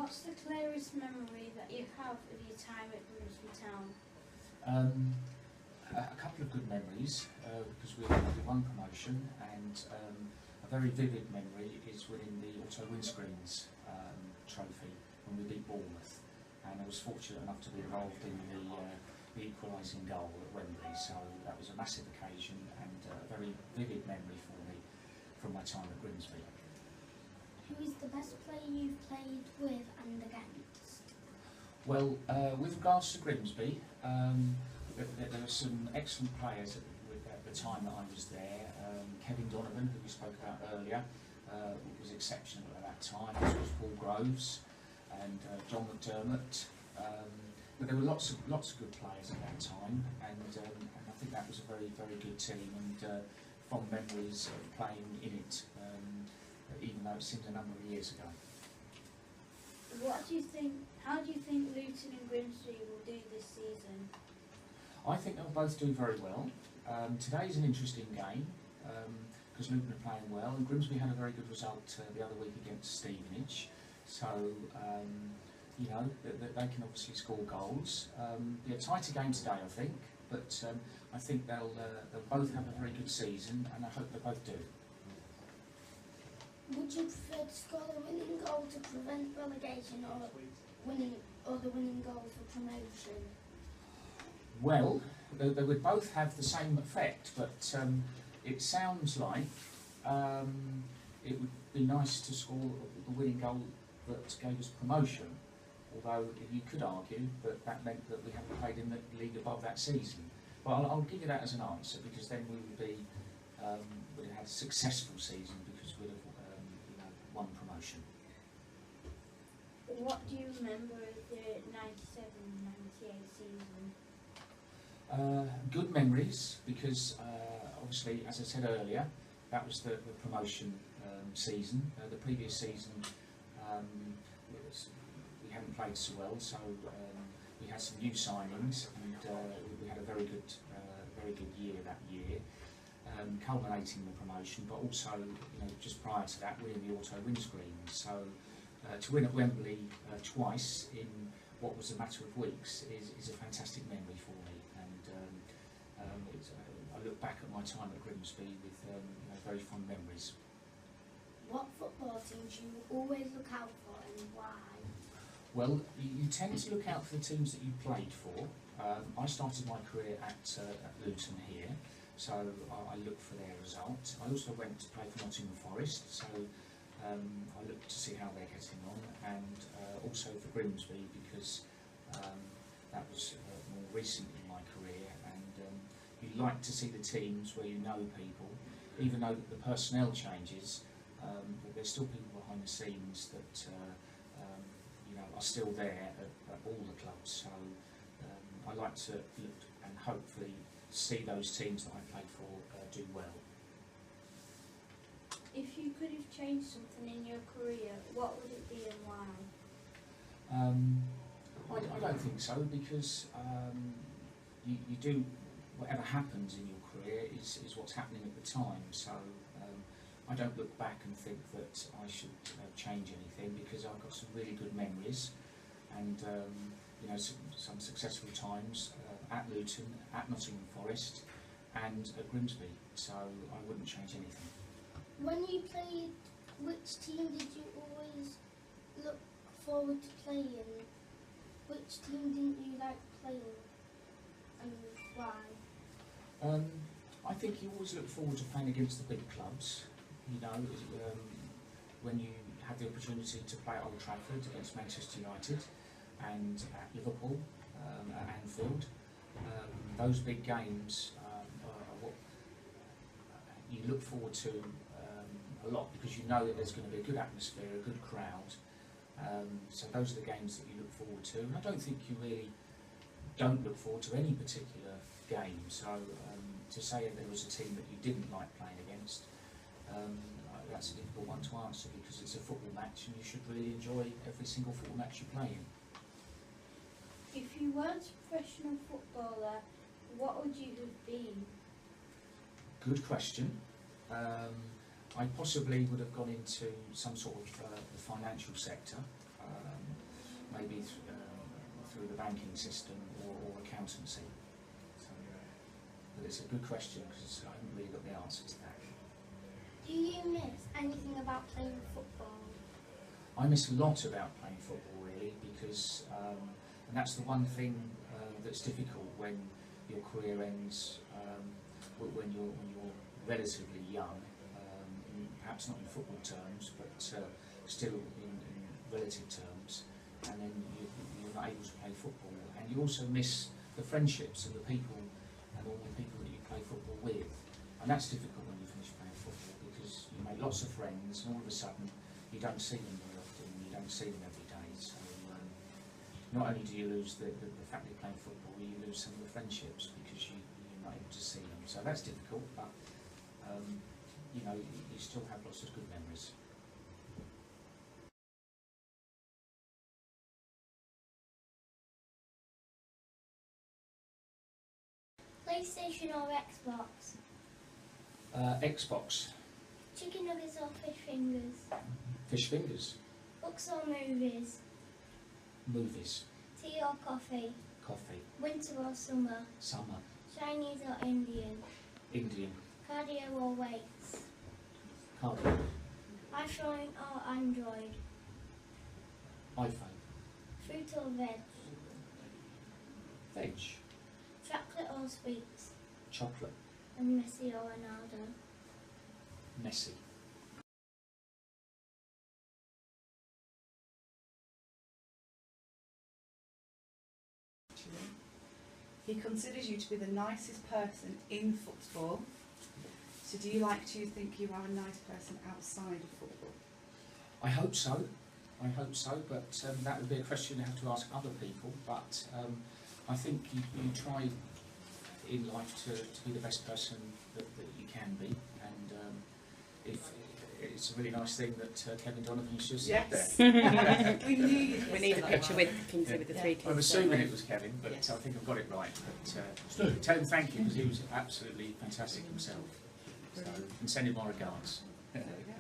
What's the clearest memory that you have of your time at Grimsby Town? A couple of good memories, because we won promotion, and a very vivid memory is winning the Auto Windscreens trophy when we beat Bournemouth, and I was fortunate enough to be involved in the equalising goal at Wembley, so that was a massive occasion and a very vivid memory for me from my time at Grimsby. Who is the best player you've played with and against? Well, with regards to Grimsby, there were some excellent players at the time that I was there. Kevin Donovan, who we spoke about earlier, was exceptional at that time, as was Paul Groves and John McDermott. But there were lots of good players at that time, and I think that was a very good team, and fond memories of playing in it, even though it seems a number of years ago. What do you think? How do you think Luton and Grimsby will do this season? I think they'll both do very well. Today's an interesting game because Luton are playing well, and Grimsby had a very good result the other week against Stevenage. So you know they can obviously score goals. Be a tighter game today, I think, but I think they'll both have a very good season, and I hope they both do. Would you prefer to score the winning goal to prevent relegation, or the winning goal for promotion? Well, they would both have the same effect, but it sounds like it would be nice to score the winning goal that gave us promotion, although you could argue that meant that we haven't played in the league above that season. But I'll give you that as an answer, because then we would be would have had a successful season, because we'd have won promotion. What do you remember of the 97-98 season? Good memories, because obviously, as I said earlier, that was the promotion season. The previous season we hadn't played so well, so we had some new signings, and we had a very good year that year, culminating the promotion, but also just prior to that winning the Auto Windscreens. So to win at Wembley twice in what was a matter of weeks is a fantastic memory for me, and I look back at my time at Grimsby with very fond memories. What football teams do you always look out for, and why? Well, you tend to look out for the teams that you played for. I started my career at Luton here, so I looked for their result. I also went to play for Nottingham Forest, so I looked to see how they're getting on, and also for Grimsby, because that was more recent in my career, and you like to see the teams where you know people, even though the personnel changes, but there's still people behind the scenes that are still there at all the clubs. So I like to look and hopefully see those teams that I played for do well. If you could have changed something in your career, what would it be and why? I don't think so, because you do whatever happens in your career is what's happening at the time. So I don't look back and think that I should change anything, because I've got some really good memories, and some successful times at Luton, at Nottingham Forest, and at Grimsby. So I wouldn't change anything. When you played, which team did you always look forward to playing? Which team didn't you like playing, and why? I think you always look forward to playing against the big clubs. When you have the opportunity to play at Old Trafford against Manchester United and at Liverpool, at Anfield, those big games are what you look forward to a lot, because you know that there's going to be a good atmosphere, a good crowd. So those are the games that you look forward to. And I don't think you really don't look forward to any particular game. So to say there was a team that you didn't like playing against, that's a difficult one to answer, because it's a football match and you should really enjoy every single football match you play in. If you weren't a professional footballer, what would you have been? Good question. I possibly would have gone into some sort of the financial sector, through the banking system or accountancy. So, but it's a good question because I haven't really got the answer to that. Do you miss anything about playing football? I miss a lot about playing football really because, and that's the one thing that's difficult when your career ends, when you're relatively young, perhaps not in football terms, but still in relative terms, and then you're not able to play football, and you also miss the friendships and the people and all the people that you play football with, and that's difficult when you finish playing football because you make lots of friends and all of a sudden you don't see them very often, you don't see them every day, so not only do you lose the fact that you're playing football, you lose some of the friendships because you're not able to see them, so that's difficult, but you know, you still have lots of good memories. PlayStation or Xbox? Xbox. Chicken nuggets or fish fingers? Fish fingers. Books or movies? Movies. Tea or coffee? Coffee. Winter or summer? Summer. Chinese or Indian? Indian. Cardio or weights? Cardio. iPhone or Android? iPhone. Fruit or veg? Veg. Chocolate or sweets? Chocolate. And Messi or Ronaldo? Messi. He considers you to be the nicest person in football. So do you like to think you are a nice person outside of football? I hope so. I hope so, but that would be a question you have to ask other people. But I think you try in life to be the best person that you can be, and if it's a really nice thing that Kevin Donovan's just said there. We knew you'd We need a say picture that. with Kingsley with the three kids. I'm assuming it was Kevin, but Yes. I think I've got it right. But tell him thank you because he was absolutely fantastic himself. So, and send him my regards. There we go.